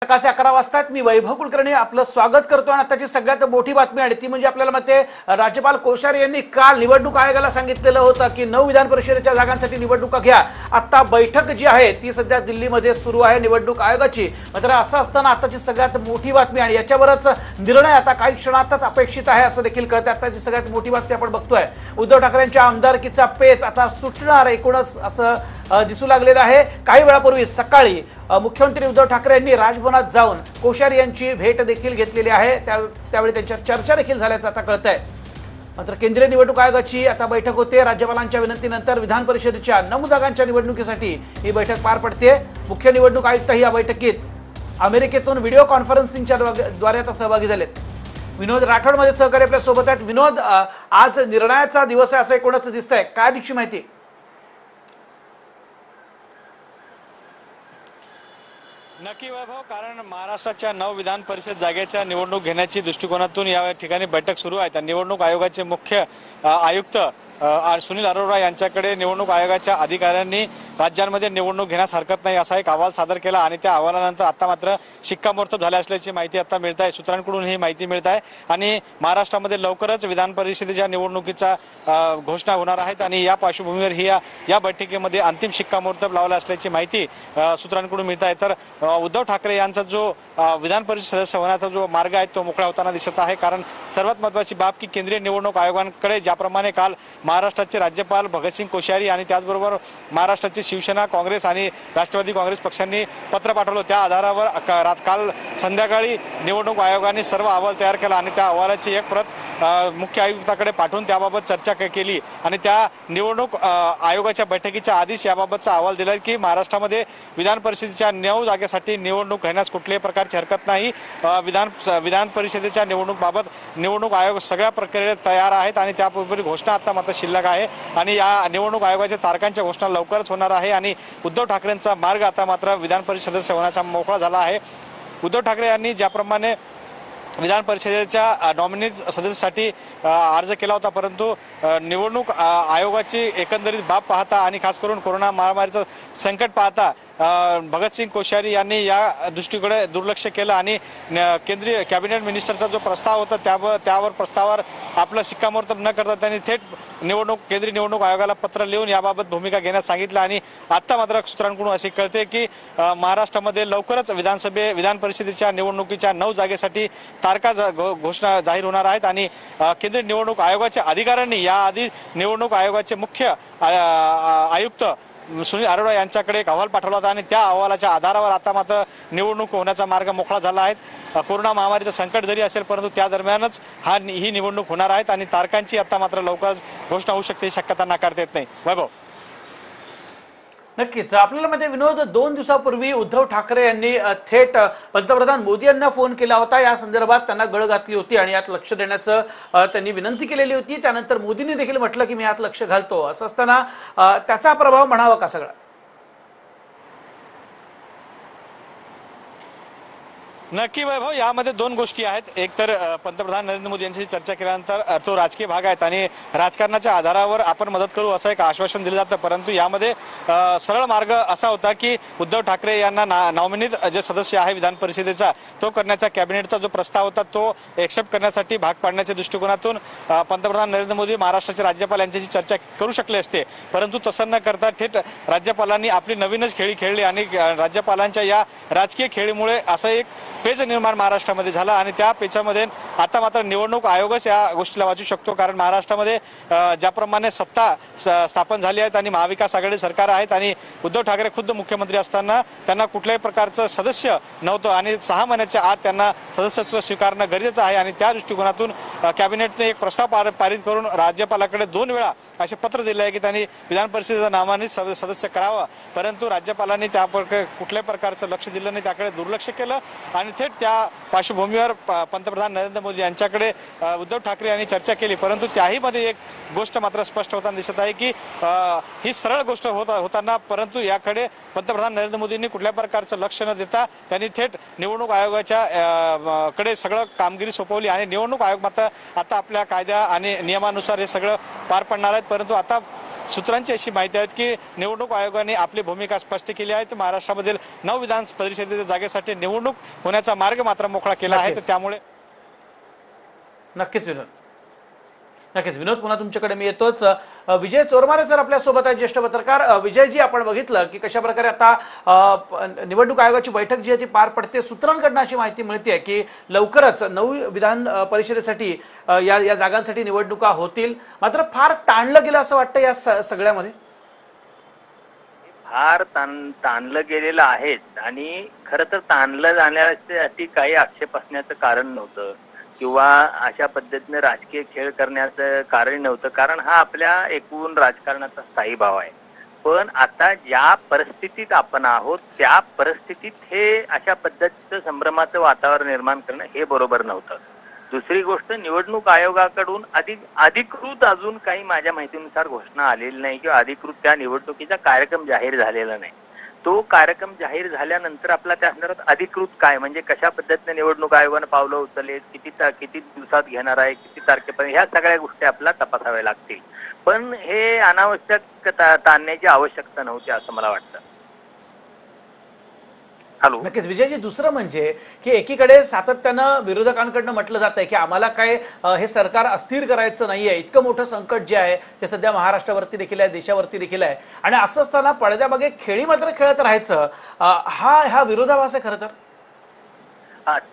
सकाळचे 11 वाजतात मी वैभव कुलकर्णी आपलं स्वागत करतो आणि आताची सगळ्यात मोठी बातमी आणि ती म्हणजे आपल्याला मते राज्यपाल कोश्यारी यांनी काल निवडणूक आयोगाला सांगितलेलं होतं की 9 विधान परिषदेच्या जागांसाठी निवडणुका घ्या। आता बैठक जी आहे ती सध्या दिल्लीमध्ये सुरू आहे निवडणूक आयोगाची। मात्र असं असताना आताची सगळ्यात मोठी बातमी आणि याच्यावरच निर्णय आता काही क्षणातच अपेक्षित आहे असं देखील कळतं। आताची सगळ्यात मोठी बातमी आपण बघतोय उद्धव ठाकरेंच्या आमदारकीचा पेच आता सुटणार एकूणच असं दिसू लागलेलं आहे। काही वेळापूर्वी सकाळी मुख्यमंत्री उद्धव ठाकरे यांनी राजभवनात जाऊन कोश्यारी यांची भेट देखील घेतलेली आहे। त्यावेळी त्यांच्या चर्चा देखील झाल्याचं आता कळतंय। मात्र केंद्रीय निवडणूक आयोगाची आता बैठक होते। राज्यपालांच्या विनंतीनंतर विधान परिषदेच्या 9 जागांच्या निवडणुकीसाठी ही बैठक पार पडते। मुख्य निवडणूक आयुक्त या बैठकीत अमेरिकेतून व्हिडिओ कॉन्फरन्सिंगच्या द्वारे आता सहभागी झालेत। विनोद राठोड मध्ये सहकारी आपल्या सोबत आहेत। विनोद, आज निर्णयाचा दिवस आहे असं एकूणच दिसतंय, काय दिवशी माहिती? नक्की वैभव, कारण महाराष्ट्राच्या 9 विधान परिषद जागेच्या निवडणूक घेण्याची दृष्टिकोनातून या ठिकाणी बैठक सुरू आहे। निवडणूक आयोगाचे मुख्य आयुक्त सुनील अरोरा यांच्याकडे निवडणूक आयोगाच्या अधिकाऱ्यांनी राज्यांमध्ये निवडणूक घेण्यास हरकत नाही असा एक अहवाल सादर केला आणि त्या अहवालानंतर आता मात्र शिक्कामोर्तब झाले असल्याची माहिती आता मिळत आहे। सूत्रांकडून ही माहिती मिळत आहे आणि महाराष्ट्रामध्ये लवकरच विधान परिषदेच्या निवडणुकीचा घोषणा होणार आहेत आणि या पार्श्वभूमीवर ही या बैठकीमध्ये अंतिम शिक्कामोर्तब लावला असल्याची माहिती सूत्रांकडून मिळत आहे। तर उद्धव ठाकरे यांचा जो विधान परिषद सदस्य होण्याचा जो मार्ग आहे तो मोकळा होताना दिसत आहे। कारण सर्वात महत्त्वाची बाब की केंद्रीय निवडणूक आयोगाकडे ज्याप्रमाणे काल महाराष्ट्राचे राज्यपाल भगतसिंग कोश्यारी आणि त्याचबरोबर महाराष्ट्राची शिवसेना, काँग्रेस आणि राष्ट्रवादी काँग्रेस पक्षांनी पत्र पाठवलं, त्या आधारावर काल संध्याकाळी निवडणूक आयोगाने सर्व अहवाल तयार केला आणि त्या अहवालाची एक प्रत मुख्य आयुक्ताकडे पाठवून त्याबाबत चर्चा केली आणि त्या निवडणूक आयोगाच्या बैठकीच्या आधीच याबाबतचा अहवाल दिला की महाराष्ट्रामध्ये विधान परिषदेच्या 9 जागेसाठी निवडणूक घेण्यास कुठल्याही प्रकारची हरकत नाही। विधान परिषदेच्या निवडणूक आयोग सगळ्या प्रक्रियेत तयार आहेत आणि त्यापूर्वी घोषणा आता मात्र शिल्लक आहे आणि या निवडणूक आयोगाच्या तारखांच्या घोषणा लवकरच होणार आहे आणि उद्धव ठाकरेंचा मार्ग आता मात्र विधान परिषद सदस्य होण्याचा मोकळा झाला आहे। उद्धव ठाकरे यांनी ज्याप्रमाणे विधान परिषदेच्या नॉमिनीज सदस्यासाठी अर्ज केला होता, परंतु निवडणूक आयोगाची एकंदरीत बाब पाहता आणि खास करून कोरोना महामारीचं संकट पाहता भगतसिंग कोश्यारी यांनी या दृष्टीकडे दुर्लक्ष केलं आणि केंद्रीय कॅबिनेट मिनिस्टरचा जो प्रस्ताव होता त्यावर प्रस्तावावर आपलं शिक्कामोर्तब न करता त्यांनी थेट केंद्रीय निवडणूक आयोगाला पत्र लिहून याबाबत भूमिका घेण्यास सांगितलं आणि आता मात्र सूत्रांकडून असे कळते की महाराष्ट्रामध्ये लवकरच विधान परिषदेच्या निवडणुकीच्या 9 जागेसाठी तारखा घोषणा जाहीर होणार आहेत आणि केंद्रीय निवडणूक आयोगाच्या अधिकाऱ्यांनी याआधी निवडणूक आयोगाचे मुख्य आयुक्त सुनील अरोरा यांच्याकडे एक अहवाल पाठवला होता आणि त्या अहवालाच्या आधारावर आता मात्र निवडणूक होण्याचा मार्ग मोकळा झाला आहे। कोरोना महामारीचं संकट जरी असेल परंतु त्या दरम्यानच ही निवडणूक होणार आहेत आणि तारखांची आता मात्र लवकरच घोषणा होऊ शकते ही शक्यता नाकारता येत नाही। वैभव, नक्कीच आपल्याला म्हणजे विनोद, 2 दिवसापूर्वी उद्धव ठाकरे यांनी थेट पंतप्रधान मोदी यांना फोन केला होता, या संदर्भात त्यांना गळ घातली होती आणि यात लक्ष देण्याचं त्यांनी विनंती केलेली होती। त्यानंतर मोदींनी देखील म्हटलं की मी यात लक्ष घालतो। असं असताना त्याचा प्रभाव म्हणावा का सगळा? नक्की वैभव, यामध्ये 2 गोष्टी आहेत। एक तर पंतप्रधान नरेंद्र मोदी यांची चर्चा केल्यानंतर तो राजकीय भाग आहे आणि राजकारणाच्या आधारावर आपण मदत करू असं एक आश्वासन दिलं जातं, परंतु यामध्ये सरळ मार्ग असा होता की उद्धव ठाकरे यांना नॉमिनीत जे सदस्य आहे विधान परिषदेचा तो करण्याचा कॅबिनेटचा जो प्रस्ताव होता तो एक्सेप्ट करण्यासाठी भाग पाडण्याच्या दृष्टिकोनातून पंतप्रधान नरेंद्र मोदी महाराष्ट्राचे राज्यपाल यांच्याशी चर्चा करू शकले असते, परंतु तसं न करता थेट राज्यपालांनी आपली नवीनच खेळी खेळली आणि राज्यपालांच्या या राजकीय खेळीमुळे असं एक पेच निर्माण महाराष्ट्रामध्ये झाला आणि त्या पेचामध्ये आता मात्र निवडणूक आयोगच या गोष्टीला वाचू शकतो। कारण महाराष्ट्रामध्ये ज्याप्रमाणे सत्ता स्थापन झाली आहेत आणि महाविकास आघाडी सरकार आहेत आणि उद्धव ठाकरे खुद्द मुख्यमंत्री असताना त्यांना कुठल्याही प्रकारचं सदस्य नव्हतं आणि 6 महिन्याच्या आत त्यांना सदस्यत्व स्वीकारणं गरजेचं आहे आणि त्या दृष्टिकोनातून कॅबिनेटने एक प्रस्ताव पारित करून राज्यपालाकडे 2 वेळा असे पत्र दिले आहे की त्यांनी विधान परिषदेच्या नावाने सदस्य करावं, परंतु राज्यपालांनी त्या कुठल्याही प्रकारचं लक्ष दिलं नाही, त्याकडे दुर्लक्ष केलं आणि थेट त्या पार्श्वभूमीवर पंतप्रधान नरेंद्र मोदी यांच्याकडे उद्धव ठाकरे यांनी चर्चा केली, परंतु त्याही मध्ये एक गोष्ट मात्र स्पष्ट होताना दिसत आहे की ही सरळ गोष्ट होताना परंतु याकडे पंतप्रधान नरेंद्र मोदींनी कुठल्या प्रकारचं लक्ष न देता त्यांनी थेट निवडणूक आयोगाच्या कडे सगळं कामगिरी सोपवली आणि निवडणूक आयोग मात्र आता आपल्या कायद्या आणि नियमानुसार हे सगळं पार पडणार आहेत, परंतु आता सूत्रांची अशी माहिती आहे की निवडणूक आयोगाने आपली भूमिका स्पष्ट केली आहे. महाराष्ट्रामधील 9 विधान परिषदेच्या जागेसाठी निवडणूक होण्याचा मार्ग मात्र मोकळा केला आहे. तर त्यामुळे नक्कीच विनोद पुन्हा तुमच्याकडे मी येतोच. विजय चोरमारे सर आपल्या सोबत आहे, ज्येष्ठ पत्रकार. विजयजी, आपण बघितलं की कशा प्रकारे आता निवडणूक आयोगाची बैठक जी आहे ती पार पडते. सूत्रांकडून अशी माहिती मिळते की लवकरच 9 विधान परिषदेसाठी या जागांसाठी निवडणुका होतील. मात्र फार ताणलं गेलं असं वाटतं या सगळ्यामध्ये. फार ताणलं गेलेलं आहेच आणि खरं तर ताणलं जाण्यासाठी काही आक्षेप असण्याचं कारण नव्हतं किंवा अशा पद्धतीने राजकीय खेळ करण्याचं कारण नव्हतं, कारण हा आपल्या एकूण राजकारणाचा स्थायी भाव आहे. पण आता ज्या परिस्थितीत आपण आहोत त्या परिस्थितीत हे अशा पद्धतीचं संभ्रमाचं वातावरण निर्माण करणं हे बरोबर नव्हतं. दुसरी गोष्ट, निवडणूक आयोगाकडून अधिकृत अजून काही माझ्या माहितीनुसार घोषणा आलेली नाही किंवा अधिकृत त्या निवडणुकीचा कार्यक्रम जाहीर झालेला नाही. तो कार्यक्रम जाहीर झाल्यानंतर आपला त्या संदर्भात अधिकृत काय म्हणजे कशा पद्धतीने निवडणूक आयोगानं पावलं उचललेत, किती दिवसात घेणार आहे, किती तारखेपर्यंत, ह्या सगळ्या गोष्टी आपल्याला तपासाव्या लागतील. पण हे अनावश्यक ताणण्याची आवश्यकता नव्हती असं मला वाटतं. हॅलो. नक्कीच विजयजी, दुसरं म्हणजे की एकीकडे सातत्यानं विरोधकांकडनं म्हटलं जात आहे की आम्हाला काय हे सरकार अस्थिर करायचं नाहीये, इतकं मोठं संकट जे आहे ते सध्या महाराष्ट्रावरती देखील आहे, देशावरती देखील आहे, आणि असं असताना पडद्यामागे खेळी मात्र खेळत राहायचं, हा विरोधाभास आहे खरं तर.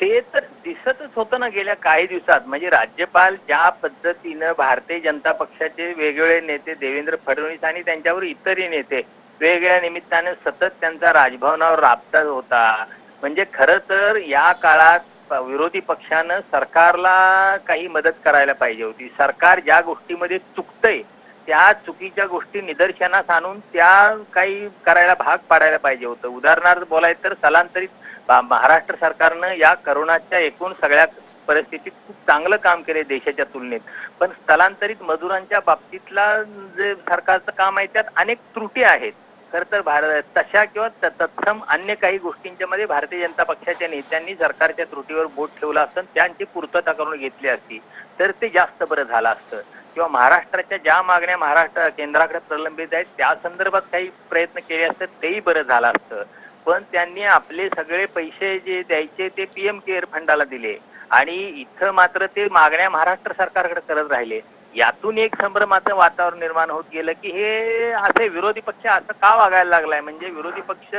ते तर दिसतच होतं ना गेल्या काही दिवसात. म्हणजे राज्यपाल ज्या पद्धतीनं भारतीय जनता पक्षाचे वेगवेगळे नेते देवेंद्र फडणवीस आणि त्यांच्यावर इतरही नेते वेगवेगळ्या निमित्ताने सतत त्यांचा राजभवनावर राबता होता. म्हणजे खरं तर या काळात विरोधी पक्षानं सरकारला काही मदत करायला पाहिजे होती. सरकार ज्या गोष्टीमध्ये चुकतंय त्या चुकीच्या गोष्टी निदर्शनास आणून त्या काही करायला भाग पाडायला पाहिजे होतं. उदाहरणार्थ बोलायचं तर स्थलांतरित महाराष्ट्र सरकारनं या करोनाच्या एकूण सगळ्या परिस्थितीत खूप चांगलं काम केले देशाच्या तुलनेत. पण स्थलांतरित मजुरांच्या बाबतीतला जे सरकारचं काम आहे त्यात अनेक त्रुटी आहेत. खर तर तशा किंवा तत्सम अन्य काही गोष्टींच्या मध्ये भारतीय जनता पक्षाच्या नेत्यांनी सरकारच्या त्रुटीवर बोट ठेवलं असतं, त्यांची पूर्तता करून घेतली असती तर ते जास्त बरं झालं असतं. किंवा महाराष्ट्राच्या ज्या मागण्या महाराष्ट्र केंद्राकडे प्रलंबित आहेत त्या संदर्भात काही प्रयत्न केले असते तेही बरं झालं असतं. पण त्यांनी आपले सगळे पैसे जे द्यायचे ते पीएम केअर फंडाला दिले आणि इथं मात्र ते मागण्या महाराष्ट्र सरकारकडे करत राहिले. यातून एक संभ्रमाचं वातावरण निर्माण होत गेलं की हे असे विरोधी पक्ष असं का वागायला लागलाय, म्हणजे विरोधी पक्ष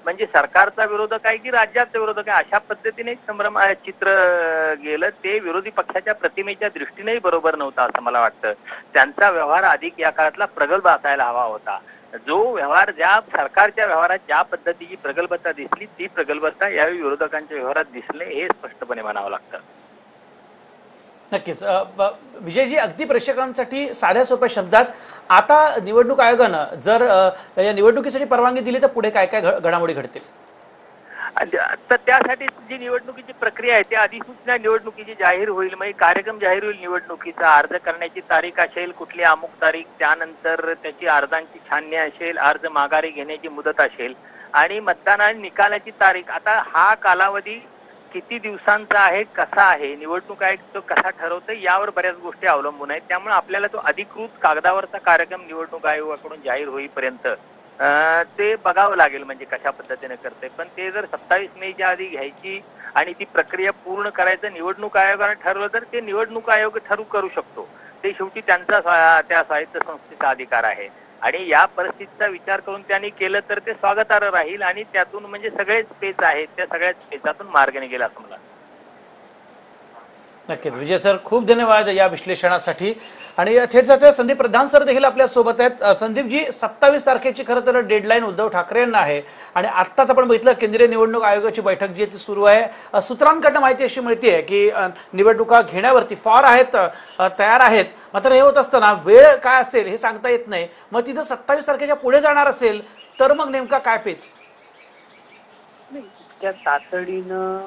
म्हणजे सरकारचा विरोधक आहे की राज्याचा विरोधक आहे, अशा पद्धतीने एक संभ्रम चित्र गेलं. ते विरोधी पक्षाच्या प्रतिमेच्या दृष्टीनेही बरोबर नव्हतं असं मला वाटतं. त्यांचा व्यवहार अधिक या काळातला प्रगल्भ असायला हवा होता. जो व्यवहार ज्या सरकारच्या व्यवहारात ज्या पद्धतीची प्रगल्भता दिसली ती प्रगल्भता यावेळी विरोधकांच्या व्यवहारात दिसले हे स्पष्टपणे म्हणावं लागतं. नक्कीच विजयजी, अगदी प्रेक्षकांसाठी साध्या सोप्या शब्दात आता निवडणूक आयोगानं जर या निवडणुकीसाठी परवानगी दिली तर पुढे काय काय घडामोडी घडतील? तर त्यासाठी जी निवडणुकीची प्रक्रिया आहे त्या अधिसूचना निवडणुकीची जाहीर होईल, म्हणजे कार्यक्रम जाहीर होईल. निवडणुकीचा अर्ज करण्याची तारीख असेल, कुठली अमुक तारीख, त्यानंतर त्याची अर्जांची छाननी असेल, अर्ज माघारी घेण्याची मुदत असेल आणि मतदान आणि निकालाची तारीख. आता हा कालावधी किती दिवसांचा आहे, कसा आहे, निवडणूक आयोग तो कसा ठरवतो यावर बऱ्याच गोष्टी अवलंबून आहेत. त्यामुळे आपल्याला तो अधिकृत कागदावरचा कार्यक्रम निवडणूक आयोगाकडून जाहीर होईपर्यंत ते बघावं लागेल म्हणजे कशा पद्धतीने करते. पण ते जर 27 मेच्या आधी घ्यायची आणि ती प्रक्रिया पूर्ण करायचं निवडणूक आयोगाने ठरवलं तर ते निवडणूक आयोग करू शकतो. ते शेवटी त्यांचा त्या स्वायत्त संस्थेचा अधिकार आहे आणि या परिस्थितीचा विचार करून त्यांनी केलं तर ते स्वागतार्ह राहील आणि त्यातून म्हणजे सगळेच पेच आहेत त्या सगळ्याच पेचातून मार्ग निघेल असं मला. नक्कीच विजय सर, खूप धन्यवाद या विश्लेषणासाठी. आणि थेट जाते संदीप प्रधान सर देखील आपल्या सोबत आहेत. संदीपजी, 27 तारखेची खरं तर डेडलाईन उद्धव ठाकरे यांना आहे आणि आत्ताच आपण बघितलं केंद्रीय निवडणूक आयोगाची बैठक जी आहे ती सुरू आहे. सूत्रांकडनं माहिती अशी मिळते की निवडणुका घेण्यावरती फार आहेत, तयार आहेत. मात्र हे होत असताना वेळ काय असेल हे सांगता येत नाही. मग तिथं 27 तारखेच्या पुढे जाणार असेल तर मग नेमका काय पेच? त्या तातडीनं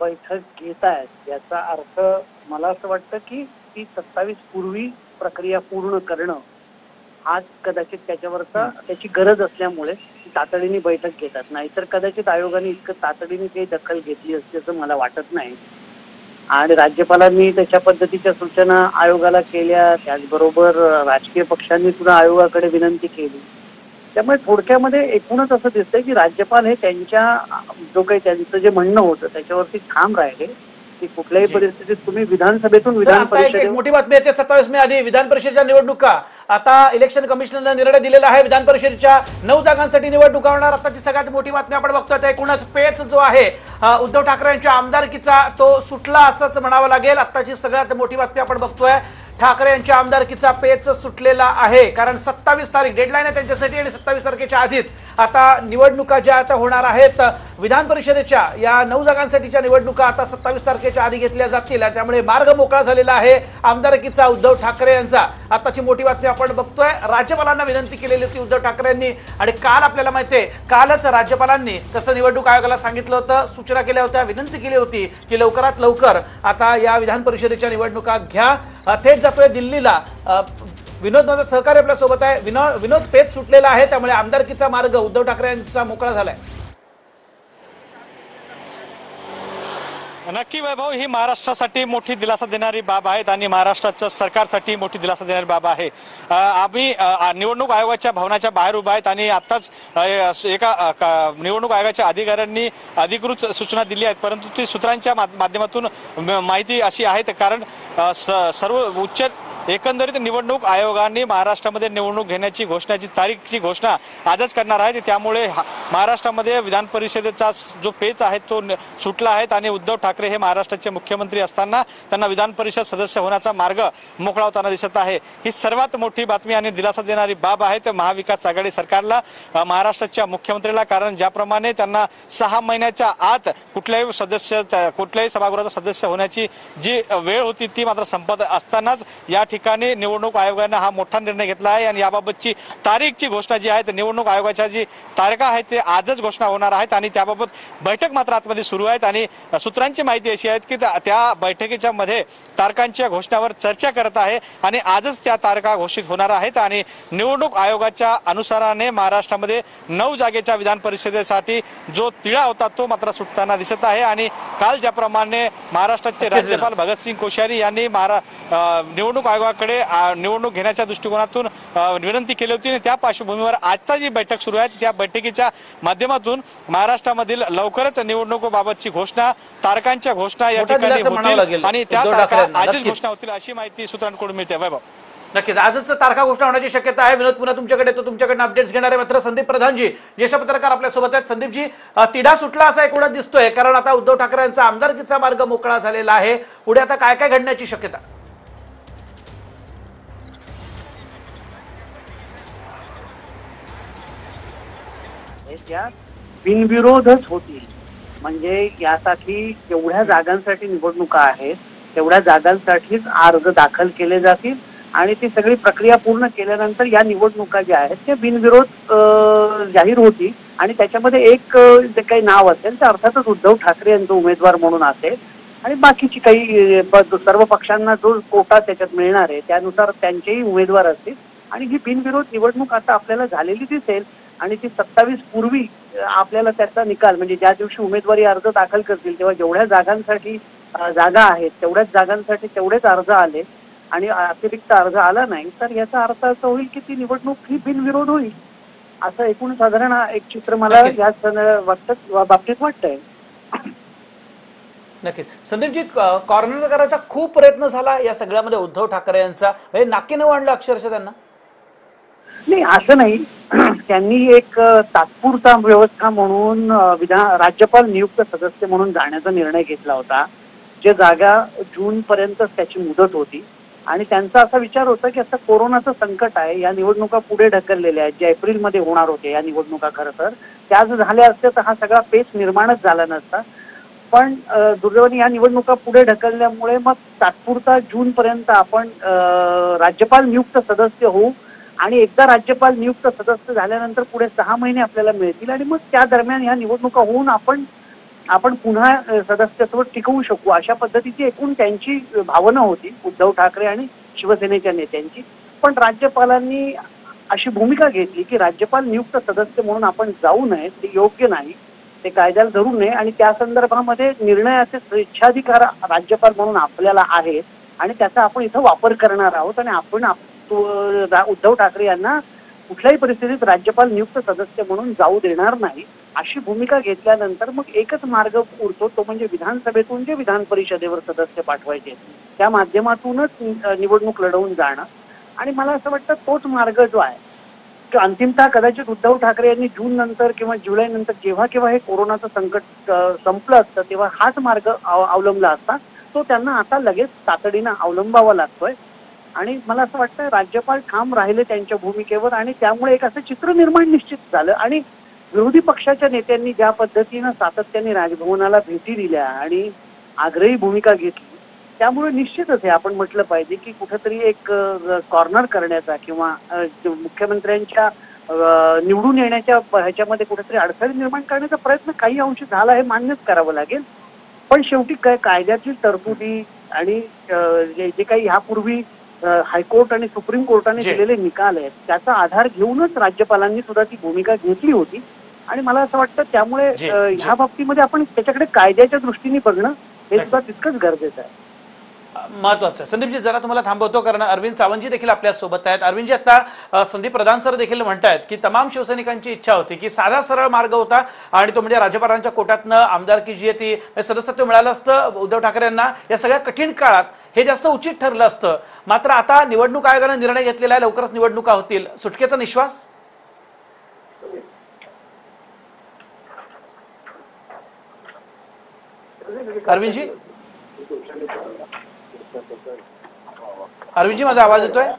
बैठक घेत आहेत याचा अर्थ मला असं वाटतं की ती 27 पूर्वी प्रक्रिया पूर्ण करणं आज कदाचित त्याची गरज असल्यामुळे तातडीने बैठक घेतात. नाहीतर कदाचित आयोगाने इतकं तातडीने काही दखल घेतली असते असं मला वाटत नाही. आणि राज्यपालांनी त्याच्या पद्धतीच्या सूचना आयोगाला केल्या, त्याचबरोबर राजकीय पक्षांनी सुद्धा आयोगाकडे विनंती केली. त्यामुळे थोडक्यामध्ये एकूणच असं दिसतंय की राज्यपाल हे त्यांच्या जो काही त्यांचं जे म्हणणं होतं त्याच्यावरती ठाम राहिले की कुठल्याही परिस्थितीत तुम्ही विधानसभेतून सर, विधान आता एक परिषदेत मोठी बातमी येते 27 मे आधी विधान परिषदेच्या निवडणुका. आता इलेक्शन कमिशनरने निर्णय दिलेला आहे, विधान परिषदेच्या 9 जागांसाठी निवडणुका होणार. आताची सगळ्यात मोठी बातमी आपण बघतोय एकूणच पेच जो आहे उद्धव ठाकरे यांच्या आमदारकीचा तो सुटला असंच म्हणावं लागेल. आताची सगळ्यात मोठी बातमी आपण बघतोय, ठाकरे यांच्या आमदारकीचा पेच सुटलेला आहे. कारण 27 तारीख डेडलाईन आहे त्यांच्यासाठी आणि 27 तारखेच्या आधीच आता निवडणुका ज्या आता होणार आहेत विधान परिषदेच्या या 9 जागांसाठीच्या निवडणुका आता 27 तारखेच्या आधी घेतल्या जातील. त्यामुळे मार्ग मोकळा झालेला आहे आमदारकीचा उद्धव ठाकरे यांचा. आताची मोठी बातमी आपण बघतोय, राज्यपालांना विनंती केलेली होती उद्धव ठाकरे यांनी आणि काल आपल्याला माहिती आहे कालच राज्यपालांनी तसं निवडणूक आयोगाला सांगितलं होतं, सूचना केल्या होत्या, विनंती केली होती की लवकरात लवकर आता या विधान परिषदेच्या निवडणुका घ्या. थेट जातोय दिल्लीला. विनोद माझा सहकारी आपल्या सोबत आहे. विनोद, पेच सुटलेला आहे त्यामुळे आमदारकीचा मार्ग उद्धव ठाकरे यांचा मोकळा झालाय. नक्की वैभव, ही महाराष्ट्रासाठी मोठी दिलासा देणारी बाब आहेत आणि महाराष्ट्राच्या सरकारसाठी मोठी दिलासा देणारी बाब आहे. आम्ही निवडणूक आयोगाच्या भवनाच्या बाहेर उभा आहेत आणि आताच एका निवडणूक आयोगाच्या अधिकाऱ्यांनी अधिकृत सूचना दिली आहेत, परंतु ती सूत्रांच्या माध्यमातून माहिती अशी आहे कारण सर्व उच्च एकंदरीत निवडणूक आयोगाने महाराष्ट्रामध्ये निवडणूक घेण्याची घोषणाची तारीखची घोषणा आजच करणार आहे. त्यामुळे महाराष्ट्रामध्ये विधान परिषदेचा जो पेच आहे तो सुटला आहे आणि उद्धव ठाकरे हे महाराष्ट्राचे मुख्यमंत्री असताना त्यांना विधान परिषद सदस्य होण्याचा मार्ग मोकळा होताना दिसत आहे. ही सर्वात मोठी बातमी आणि दिलासा देणारी बाब आहे तर महाविकास आघाडी सरकारला, महाराष्ट्राच्या मुख्यमंत्र्याला. कारण ज्याप्रमाणे त्यांना 6 महिन्याच्या आत कुठल्याही सभागृहाचा सदस्य होण्याची जी वेळ होती ती मात्र संपत असतानाच या ठिकाणी निवडणूक आयोगाने हा मोठा निर्णय घेतला आहे आणि याबाबतची तारीखची घोषणा जी आहे निवडणूक आयोगाच्या जी तारखा आहेत ते आजच घोषणा होणार आहेत आणि त्याबाबत बैठक मात्र आतमध्ये सुरू आहेत आणि सूत्रांची माहिती अशी आहे की त्या बैठकीच्या मध्ये तारखांच्या घोषणावर चर्चा करत आहे आणि आजच त्या तारखा घोषित होणार आहेत आणि निवडणूक आयोगाच्या अनुसाराने महाराष्ट्रामध्ये 9 जागेच्या विधान परिषदेसाठी जो तिढा होता तो मात्र सुटताना दिसत आहे. आणि काल ज्याप्रमाणे महाराष्ट्राचे राज्यपाल भगतसिंग कोश्यारी यांनी निवडणूक आयोगाकडे निवडणूक घेण्याच्या दृष्टिकोनातून विनंती केली होती आणि त्या पार्श्वभूमीवर आजचा जी बैठक सुरू आहे त्या बैठकीच्या माध्यमातून महाराष्ट्रामधील लवकरच निवडणुकीबाबतची घोषणा, तारखांच्या घोषणा या ठिकाणी होतील आणि त्या तारखा आजच घोषणा होतील अशी माहिती सूत्रांकडून मिळते. वैभव, नक्कीच आजच तारखा घोषणा होण्याची शक्यता आहे. विनोद, पुन्हा तुमच्याकडे तो तुमच्याकडनं अपडेट्स घेणार आहे. मात्र संदीप प्रधानजी ज्येष्ठ पत्रकार आपल्या सोबत आहेत. संदीपजी, तिढा सुटला असा एकूणच दिसतोय कारण आता उद्धव ठाकरे यांचा आमदारकीचा मार्ग मोकळा झालेला आहे. पुढे आता काय काय घडण्याची शक्यता? त्यात बिनविरोधच होतील. म्हणजे यासाठी जेवढ्या जागांसाठी निवडणुका आहेत तेवढ्या जागांसाठीच अर्ज दाखल केले जातील आणि ती सगळी प्रक्रिया पूर्ण केल्यानंतर या निवडणुका ज्या आहेत त्या बिनविरोध जाहीर होतील आणि त्याच्यामध्ये एक जे काही नाव असेल ते अर्थातच उद्धव ठाकरे यांचा उमेदवार म्हणून असेल आणि बाकीची काही सर्व पक्षांना जो कोटा त्याच्यात मिळणार आहे त्यानुसार त्यांचेही उमेदवार असतील आणि ही बिनविरोध निवडणूक आता आपल्याला झालेली दिसेल आणि ती 27 पूर्वी आपल्याला त्याचा निकाल म्हणजे ज्या दिवशी उमेदवारी अर्ज दाखल करतील तेव्हा जेवढ्या जागांसाठी जागा आहेत तेवढ्याच जागांसाठी तेवढेच अर्ज आले आणि अतिरिक्त अर्ज आला नाही तर याचा अर्थ असा होईल की ती निवडणूक ही बिनविरोध होईल असं एकूण साधारण एक चित्र मला या बाबतीत वाटतंय. नक्कीच संदीपजी, कॉर्नर करायचा खूप प्रयत्न झाला या सगळ्यामध्ये उद्धव ठाकरे यांचा, म्हणजे नाकी न आणलं अक्षरशः त्यांना. नाही असं नाही, त्यांनी एक तात्पुरता व्यवस्था म्हणून राज्यपाल नियुक्त सदस्य म्हणून जाण्याचा निर्णय घेतला होता. जे जागा जून पर्यंत त्याची मुदत होती आणि त्यांचा असा विचार होता की आता कोरोनाचं संकट आहे, या निवडणुका पुढे ढकललेल्या आहेत, जे एप्रिलमध्ये होणार होते या निवडणुका खरं तर त्या जर झाल्या असत्या तर हा सगळा पेच निर्माणच झाला नसता. पण दुर्दैवाने या निवडणुका पुढे ढकलल्यामुळे मग तात्पुरता जून पर्यंत आपण राज्यपाल नियुक्त सदस्य होऊ आणि एकदा राज्यपाल नियुक्त सदस्य झाल्यानंतर पुढे 6 महिने आपल्याला मिळतील आणि मग त्या दरम्यान ह्या निवडणुका होऊन आपण पुन्हा सदस्यत्व टिकवू शकू अशा पद्धतीची एकूण त्यांची भावना होती उद्धव ठाकरे आणि शिवसेनेच्या नेत्यांची. पण राज्यपालांनी अशी भूमिका घेतली की राज्यपाल नियुक्त सदस्य म्हणून आपण जाऊ नये, ते योग्य नाही. ते कायद्याला धरून नये आणि त्या संदर्भामध्ये निर्णयाचे स्वेच्छाधिकार राज्यपाल म्हणून आपल्याला आहेत आणि त्याचा आपण इथं वापर करणार आहोत आणि आपण उद्धव ठाकरे यांना कुठल्याही परिस्थितीत राज्यपाल नियुक्त सदस्य म्हणून जाऊ देणार नाही अशी भूमिका घेतल्यानंतर मग एकच मार्ग उरतो, तो म्हणजे विधानसभेतून जे विधान परिषदेवर सदस्य पाठवायचे त्या माध्यमातूनच निवडणूक लढवून जाणं. आणि मला असं वाटतं तोच मार्ग जो आहे की अंतिमतः कदाचित उद्धव ठाकरे यांनी जून नंतर किंवा जुलै नंतर जेव्हा केव्हा हे कोरोनाचं संकट संपलं असतं तेव्हा हाच मार्ग अवलंबला असता, तो त्यांना आता लगेच तातडीनं अवलंबावा लागतोय. आणि मला असं वाटतं राज्यपाल ठाम राहिले त्यांच्या भूमिकेवर आणि त्यामुळे एक असं चित्र निर्माण निश्चित झालं. आणि विरोधी पक्षाच्या नेत्यांनी ज्या पद्धतीनं सातत्याने राजभवनाला भेटी दिल्या आणि आग्रही भूमिका घेतली त्यामुळे निश्चितच हे आपण म्हटलं पाहिजे की कुठेतरी एक कॉर्नर करण्याचा किंवा मुख्यमंत्र्यांच्या निवडून येण्याच्या ह्याच्यामध्ये कुठेतरी अडथळे निर्माण करण्याचा प्रयत्न काही अंशी झाला हे मान्यच करावं लागेल. पण शेवटी कायद्याची तरतुदी आणि जे काही ह्यापूर्वी हायकोर्ट आणि सुप्रीम कोर्टाने दिलेले निकाल आहेत त्याचा आधार घेऊनच राज्यपालांनी सुद्धा ती भूमिका घेतली होती. आणि मला असं वाटतं त्यामुळे ह्या बाबतीमध्ये आपण त्याच्याकडे कायद्याच्या दृष्टीने बघणं हे सुद्धा तितकंच गरजेचं आहे, महत्वाचं. संदीपजी जरा तुम्हाला थांबवतो कारण अरविंद सावंतजी देखील आपल्या सोबत आहेत. अरविंदजी, आता संदीप प्रधान सर देखील म्हणतायत की तमाम शिवसैनिकांची इच्छा होती की साधा सरळ मार्ग होता आणि तो म्हणजे राज्यपालांच्या कोट्यातनं आमदारकी जी आहे ती सदस्यत्व मिळालं असतं उद्धव ठाकरे यांना या सगळ्या कठीण काळात हे जास्त उचित ठरलं असतं. मात्र आता निवडणूक आयोगाने निर्णय घेतलेला आहे, लवकरच निवडणुका होतील, सुटकेचा निश्वास. अरविंदजी, अरविंदजी माझा आवाज येतोय?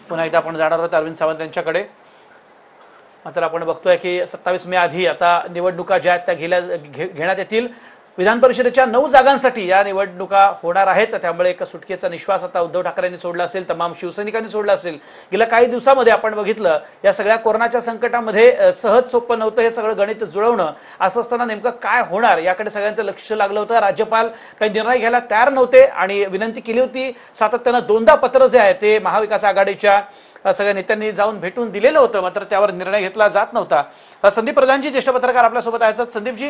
पुन्हा एकदा आपण जाणार आहोत अरविंद सावंत यांच्याकडे. मात्र आपण बघतोय की 27 मे आधी आता निवडणुका ज्या आहेत त्या घेण्यात येतील. विधान परिषदेच्या 9 जागांसाठी या निवडणुका होणार आहेत. त्यामुळे एक सुटकेचा निश्वास आता उद्धव ठाकरेंनी सोडला असेल, तमाम शिवसैनिकांनी सोडला असेल. गेल्या काही दिवसामध्ये आपण बघितलं या सगळ्या कोरोनाच्या संकटामध्ये सहज सोपं नव्हतं हे सगळं गणित जुळवणं. असं असताना नेमकं काय होणार याकडे सगळ्यांचं लक्ष लागलं होतं. राज्यपाल काही निर्णय घ्यायला तयार नव्हते आणि विनंती केली होती सातत्यानं. 2दा पत्र जे आहे ते महाविकास आघाडीच्या सगळ्या नेत्यांनी जाऊन भेटून दिलेलं होतं, मात्र त्यावर निर्णय घेतला जात नव्हता. संदीप प्रधानजी ज्येष्ठ पत्रकार आपल्यासोबत आहेत. संदीपजी,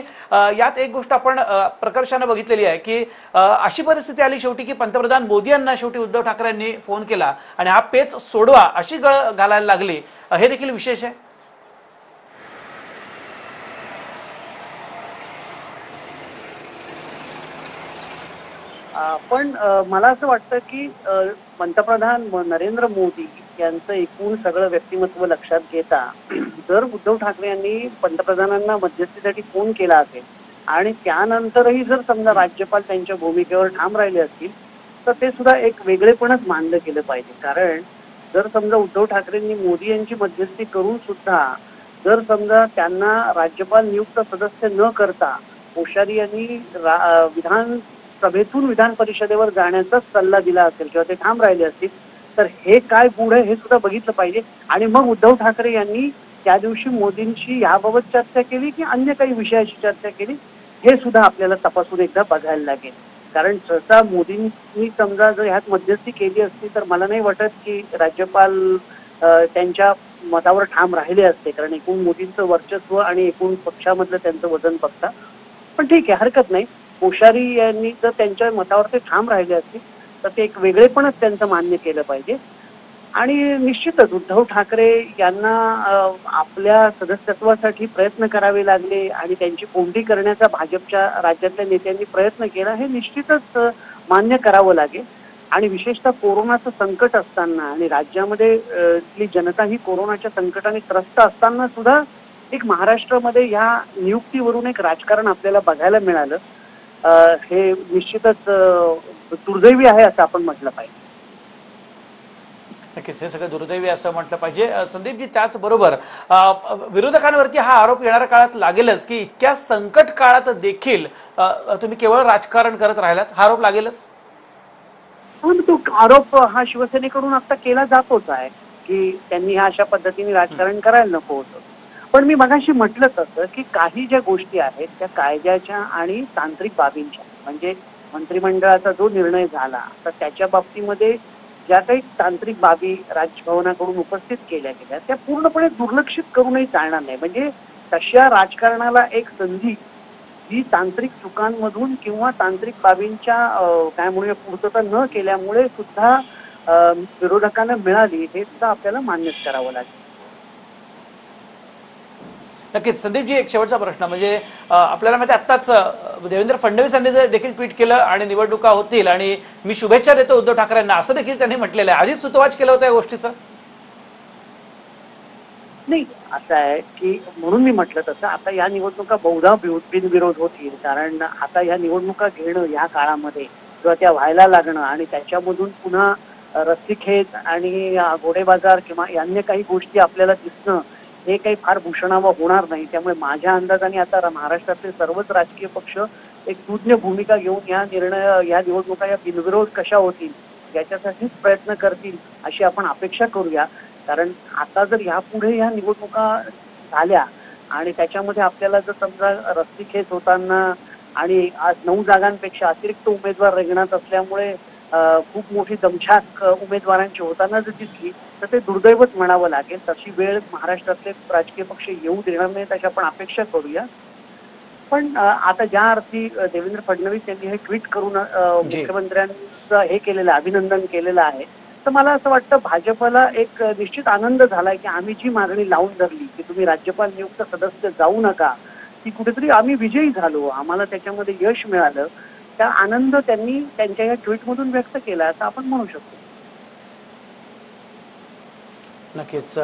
यात एक गोष्ट आपण प्रकर्षानं बघितलेली आहे की अशी परिस्थिती आली शेवटी की पंतप्रधान मोदी यांना शेवटी उद्धव ठाकरेंनी फोन केला आणि हा पेच सोडवा अशी गळ घालायला लागली. हे देखील विशेष आहे. पण मला असं वाटतं की पंतप्रधान नरेंद्र मोदी यांचं एकूण सगळं व्यक्तिमत्व लक्षात घेता जर उद्धव ठाकरे यांनी पंतप्रधानांना मध्यस्थीसाठी फोन केला असेल आणि त्यानंतरही जर समजा राज्यपाल त्यांच्या भूमिकेवर ठाम राहिले असतील तर ते सुद्धा एक वेगळेपणच मानलं गेलं पाहिजे. कारण जर समजा उद्धव ठाकरेंनी मोदी यांची मध्यस्थी करून सुद्धा जर समजा त्यांना राज्यपाल नियुक्त सदस्य न करता कोश्यारी यांनी विधानसभेतून विधान परिषदेवर जाण्याचाच सल्ला दिला असेल किंवा ते ठाम राहिले असतील तर हे काय पुढे हे सुद्धा बघितलं पाहिजे. आणि मग उद्धव ठाकरे यांनी त्या दिवशी मोदींशी याबाबत चर्चा केली की अन्य काही विषयाची चर्चा केली हे सुद्धा आपल्याला तपासून एकदा बघायला लागेल. कारण सहसा मोदींनी समजा जर ह्यात मध्यस्थी केली असती तर मला नाही वाटत की राज्यपाल त्यांच्या मतावर ठाम राहिले असते. कारण एकूण मोदींचं वर्चस्व आणि एकूण पक्षामधलं त्यांचं वजन बघता. पण ठीक आहे, हरकत नाही. कोश्यारी यांनी जर त्यांच्या मतावर ते ठाम राहिले असतील तर ते एक वेगळेपणच त्यांचं मान्य केलं पाहिजे. आणि निश्चितच उद्धव ठाकरे यांना आपल्या सदस्यत्वासाठी प्रयत्न करावे लागले आणि त्यांची कोंडी करण्याचा भाजपच्या राज्यातल्या नेत्यांनी प्रयत्न केला हे निश्चितच मान्य करावं लागेल. आणि विशेषतः कोरोनाचं संकट असताना आणि राज्यामध्ये इथली जनता ही कोरोनाच्या संकटाने त्रस्त असताना सुद्धा एक महाराष्ट्रामध्ये ह्या नियुक्तीवरून एक राजकारण आपल्याला बघायला मिळालं हे निश्चितच दुर्दैवी आहे असं आपण म्हटलं पाहिजे. नक्कीच हे सगळं दुर्दैवी असं म्हटलं पाहिजे. संदीपजी, त्याचबरोबर विरोधकांवरती हा आरोप येणाऱ्या काळात लागेलच की इतक्या संकट काळात देखील तुम्ही केवळ राजकारण करत राहिलात, हा आरोप लागेलच. तो आरोप हा शिवसेनेकडून आता केला जातोच आहे की त्यांनी ह्या अशा पद्धतीने राजकारण करायला नको होतं. पण मी मगाशी म्हटलं तसं की काही ज्या गोष्टी आहेत त्या कायद्याच्या आणि तांत्रिक बाबींच्या म्हणजे मंत्रिमंडळाचा जो निर्णय झाला तर त्याच्या बाबतीमध्ये ज्या काही तांत्रिक बाबी राजभवनाकडून उपस्थित केल्या गेल्या त्या पूर्णपणे दुर्लक्षित करूनही चालणार नाही. म्हणजे तशा राजकारणाला एक संधी जी तांत्रिक चुकांमधून किंवा तांत्रिक बाबींच्या काय म्हणूया पूर्तता न केल्यामुळे सुद्धा विरोधकांना मिळाली हे सुद्धा आपल्याला मान्यच करावं लागेल. नक्कीच संदीपजी, एक शेवटचा प्रश्न म्हणजे आपल्याला माहिती आत्ताच देवेंद्र फडणवीस यांनी देखील ट्विट केलं आणि निवडणुका होतील आणि मी शुभेच्छा देतो उद्धव ठाकरेंना असं देखील त्यांनी म्हटलेलं आहे. आधीच सुतवाच केलं होतं या गोष्टीचं? नाही, असं आहे की म्हणून मी म्हटलं तसं आता या निवडणुका बहुधा बिनविरोध होतील. कारण आता या निवडणुका घेणं या काळामध्ये किंवा त्या व्हायला लागणं आणि त्याच्यामधून पुन्हा रस्सीखेच आणि घोडेबाजार किंवा अन्य काही गोष्टी आपल्याला दिसणं हे काही फार भूषणावं होणार नाही. त्यामुळे माझ्या अंदाजाने आता महाराष्ट्रातले सर्वच राजकीय पक्ष एक सुज्ञ भूमिका घेऊन या निवडणुका या बिनविरोध कशा होतील याच्यासाठीच प्रयत्न करतील अशी आपण अपेक्षा करूया. कारण आता जर यापुढे या निवडणुका झाल्या आणि त्याच्यामध्ये आपल्याला जर समजा रस्सीखेच होताना आणि आज 9 जागांपेक्षा अतिरिक्त उमेदवार रिंगणात असल्यामुळे खूप मोठी दमछाक उमेदवारांची होताना जर दिसली तर ते दुर्दैवच म्हणावं लागेल. तशी वेळ महाराष्ट्रातले राजकीय पक्ष येऊ देणार नाहीत अशी आपण अपेक्षा करूया. पण आता ज्या अर्थी देवेंद्र फडणवीस यांनी हे ट्विट करून मुख्यमंत्र्यांचं हे केलेलं अभिनंदन केलेलं आहे तर मला असं वाटतं भाजपला एक निश्चित आनंद झालाय की आम्ही जी मागणी लावून धरली की तुम्ही राज्यपाल नियुक्त सदस्य जाऊ नका ती कुठेतरी आम्ही विजयी झालो, आम्हाला त्याच्यामध्ये यश मिळालं. त्या आनंद त्यांनी त्यांच्या या ट्विटमधून व्यक्त केला असं आपण म्हणू शकतो. नक्कीच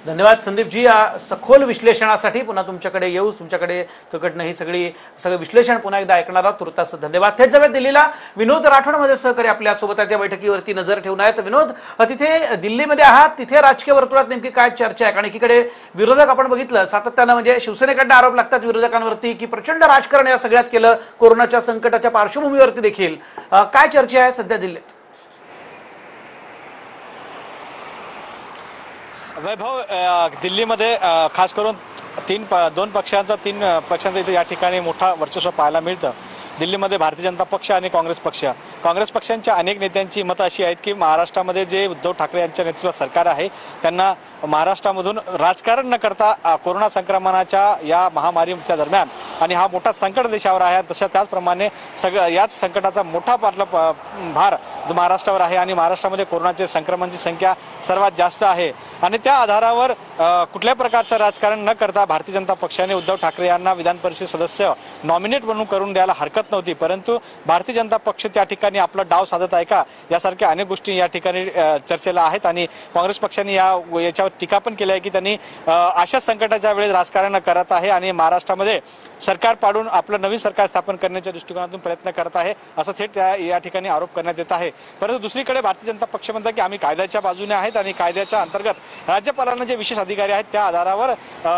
धन्यवाद संदीपजी या सखोल विश्लेषणासाठी. पुन्हा तुमच्याकडे येऊ, तुमच्याकडे तुकडनं ही सगळं विश्लेषण पुन्हा एकदा ऐकणार आहोत. तुर्तास धन्यवाद. थेट जाऊया दिल्लीला. विनोद राठोड मध्ये सहकारी आपल्यासोबत आहेत, या बैठकीवरती नजर ठेवून आहेत. विनोद, तिथे दिल्लीमध्ये आहात, तिथे राजकीय वर्तुळात नेमकी काय चर्चा आहे? कारण एकीकडे विरोधक आपण बघितलं सातत्यानं म्हणजे शिवसेनेकडनं आरोप लागतात विरोधकांवरती की प्रचंड राजकारण या सगळ्यात केलं कोरोनाच्या संकटाच्या पार्श्वभूमीवरती देखील. काय चर्चा आहे सध्या दिल्लीत? वैभव, दिल्लीमध्ये खास करून दोन पक्षांचा इथे या ठिकाणी मोठा वर्चस्व पाहायला मिळतं. दिल्लीमध्ये भारतीय जनता पक्ष आणि काँग्रेस पक्षांच्या अनेक नेत्यांची मतं अशी आहेत की महाराष्ट्रामध्ये जे उद्धव ठाकरे यांच्या नेतृत्वात सरकार आहे त्यांना महाराष्ट्रामधून राजकारण न करता कोरोना संक्रमणाच्या या महामारीच्या दरम्यान आणि हा मोठा संकट देशावर आहे त्याचप्रमाणे याच संकटाचा मोठा भार महाराष्ट्रावर आहे आणि महाराष्ट्रामध्ये कोरोनाचे संक्रमणाची संख्या सर्वात जास्त आहे आणि त्या आधारावर कुठल्या प्रकारचं राजकारण न करता भारतीय जनता पक्षाने उद्धव ठाकरे यांना विधान परिषद सदस्य नॉमिनेट म्हणून करून द्यायला हरकत नव्हती. परंतु भारतीय जनता पक्ष त्या ठिकाणी आपला डाव साधत आहे का यासारख्या अनेक गोष्टी या ठिकाणी चर्चेला आहेत आणि काँग्रेस पक्षाने याच्यावर टीका पण केली आहे की त्यांनी अशा संकटाच्या वेळेस राजकारण करत आहे आणि महाराष्ट्रामध्ये सरकार पाडून आपलं नवीन सरकार स्थापन करण्याच्या दृष्टिकोनातून प्रयत्न करत आहे असं थेट या ठिकाणी आरोप करण्यात येत आहे. परंतु दुसरीकडे भारतीय जनता पक्ष म्हणतात की आम्ही कायद्याच्या बाजूने आहेत आणि कायद्याच्या अंतर्गत राज्यपालांना जे विशेष अधिकारी आहेत त्या आधारावर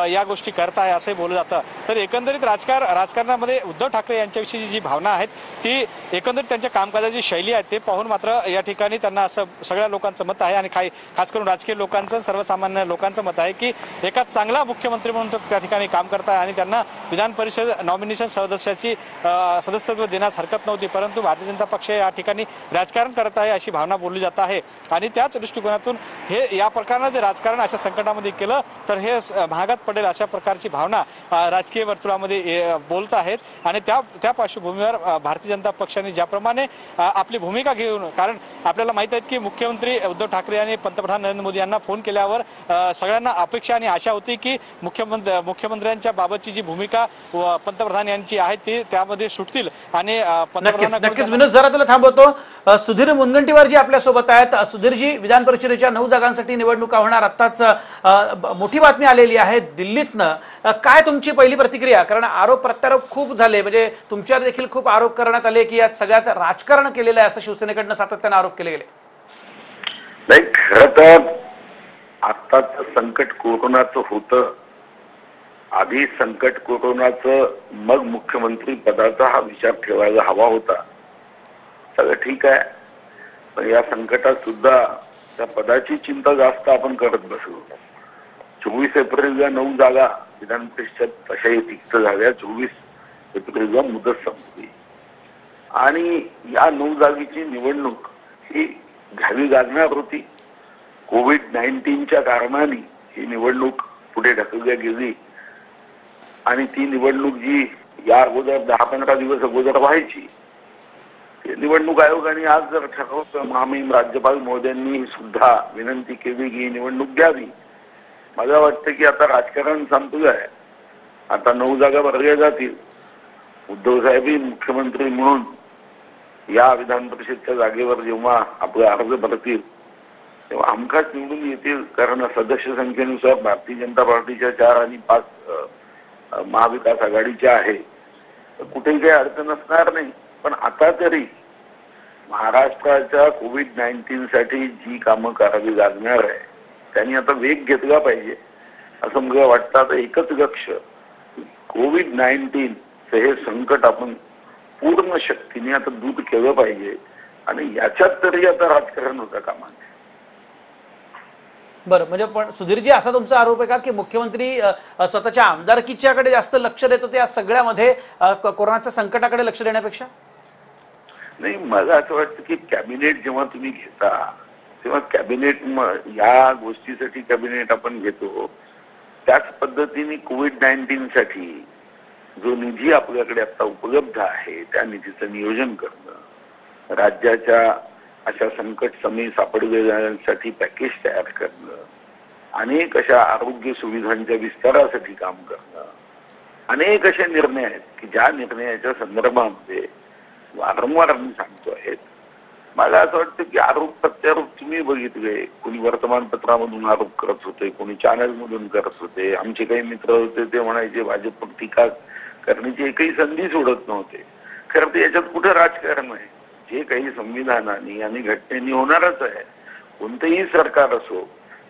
या गोष्टी करत आहे असंही बोललं जातं. तर एकंदरीत राजकारणामध्ये उद्धव ठाकरे यांच्याविषयी जी भावना आहेत ती एकंदरीत त्यांच्या कामकाजाची शैली आहे ते पाहून मात्र या ठिकाणी त्यांना असं सगळ्या लोकांचं मत आहे आणि खास करून राजकीय लोकांचं सर्वसामान्य लोकांचं मत आहे की एका चांगला मुख्यमंत्री म्हणून त्या ठिकाणी काम करत आहे आणि त्यांना विधान परिषद नॉमिनेशन सदस्यत्व देण्यास हरकत नव्हती. परंतु भारतीय जनता पक्ष या ठिकाणी राजकारण करत आहे अशी भावना बोलली जात आहे आणि त्याच दृष्टिकोनातून हे या प्रकारनं जे राजकारण अशा संकटामध्ये केलं तर हे महागात पडेल अशा प्रकारची भावना राजकीय वर्तुळामध्ये बोलत आहेत आणि त्या पार्श्वभूमीवर भारतीय जनता पक्षाने ज्याप्रमाणे आपली भूमिका घेऊन, कारण आपल्याला माहित आहे की मुख्यमंत्री उद्धव ठाकरे यांनी पंतप्रधान नरेंद्र मोदी यांना फोन केल्यावर सगळ्यांना अपेक्षा आणि आशा होती की मुख्यमंत्र्यांच्या बाबतची जी भूमिका पंतप्रधान यांची आहे ती त्यामध्ये सुटतील आणि नक्कीच विनोद जरा तुला थांबवतो. सुधीर मुनगंटीवार जी आपल्यासोबत आहेत. सुधीरजी, विधान परिषदेच्या 9 जागांसाठी निवडणुका होणार, आत्ताच मोठी बातमी आलेली आहे दिल्लीतनं. काय तुमची पहिली प्रतिक्रिया? कारण आरोप प्रत्यारोप खूप झाले, म्हणजे तुमच्यावर देखील खूप आरोप करण्यात आले की यात सगळ्यात राजकारण केलेलं आहे असं शिवसेनेकडनं सातत्याने आरोप केले गेले. नाही, खरं तर आत्ताच संकट कोरोनाचं होतं. आधी संकट कोरोनाचं मग मुख्यमंत्री पदाचा हा विचार ठेवायला हवा होता. सगळं ठीक आहे, पण या संकटात सुद्धा त्या पदाची चिंता जास्त आपण करत बसलो. 24 एप्रिलला 9 जागा विधान परिषद तशाही रिक्त झाल्या. 24 एप्रिलला मुदत संपली आणि या 9 जागेची निवडणूक ही घ्यावी लागणार होती. कोविड-19च्या कारणाने ही निवडणूक पुढे ढकलली गेली आणि ती निवडणूक जी या अगोदर 10-15 दिवस अगोदर व्हायची, ते निवडणूक आयोगाने आज जर ठरवलं, माननीय राज्यपाल महोदयांनी सुद्धा विनंती केली की ही निवडणूक द्यावी. मला वाटतं की आता राजकारण संपलं आहे. आता 9 जागा भरल्या जातील. उद्धव साहेबही मुख्यमंत्री म्हणून या विधान परिषदच्या जागेवर जेव्हा आपले अर्ज भरतील तेव्हा हमखास निवडून येतील. कारण सदस्य संख्येनुसार भारतीय जनता पार्टीच्या 4 आणि 5 महाविकास आघाडीच्या आहे. कुठेही काही अडचण असणार नाही. पण आता तरी महाराष्ट्राच्या कोविड-19 साठी जी कामं करावी लागणार आहे त्यांनी आता वेग घेतला पाहिजे असं मला वाटतं. आता एकच लक्ष, कोविड-19 हे संकट आपण पूर्ण शक्तीने आता दूर केलं पाहिजे आणि याच्यात तरी आता राजकारण होता कामा नये. बरं, म्हणजे पण सुधीरजी, असा तुमचा आरोप आहे का की मुख्यमंत्री स्वतःच्या आमदारकीच्याकडे जास्त लक्ष देत होते या सगळ्यामध्ये कोरोनाच्या संकटाकडे लक्ष देण्यापेक्षा? नाही, मला असं वाटतं की कॅबिनेट जेव्हा तुम्ही घेता तेव्हा कॅबिनेट या गोष्टीसाठी कॅबिनेट आपण घेतो, त्याच पद्धतीने कोविड-19 साठी जो निधी आपल्याकडे आता उपलब्ध आहे त्या निधीचं नियोजन करणं, राज्याच्या अशा संकट समय सापडलेल्यांसाठी पॅकेज तयार करणं, अनेक अशा आरोग्य सुविधांच्या विस्तारासाठी काम करणं, अनेक असे निर्णय आहेत की ज्या निर्णयाच्या संदर्भामध्ये वारंवार आम्ही सांगतो आहेत. मला असं वाटतं की आरोप प्रत्यारोप तुम्ही बघितले, कोणी वर्तमानपत्रामधून आरोप करत होते, कोणी चॅनलमधून करत होते. आमचे काही मित्र होते ते म्हणायचे भाजपवर टीका करण्याची एकही संधी सोडत नव्हते. खरं तर याच्यात कुठं राजकारण आहे? जे काही संविधानाने आणि घटनेने होणारच आहे. कोणतेही सरकार असो,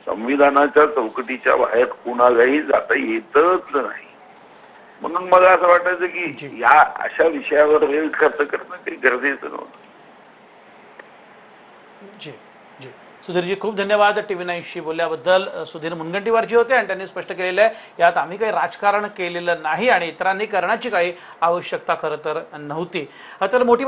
संविधानाच्या चौकटीच्या बाहेर कुणालाही जाता येतच नाही. म्हणून मला असं वाटायचं की या अशा विषयावर वेळ खर्च करणं काही गरजेचं नव्हतं. जी जी सुधीरजी, खूप धन्यवाद टीव्ही 9शी बोलल्याबद्दल. सुधीर मुनगंटीवारजी होते आणि त्यांनी स्पष्ट केलेलं आहे यात आम्ही काही राजकारण केलेलं नाही आणि इतरांनी करण्याची काही आवश्यकता खरं तर नव्हती. तर मोठी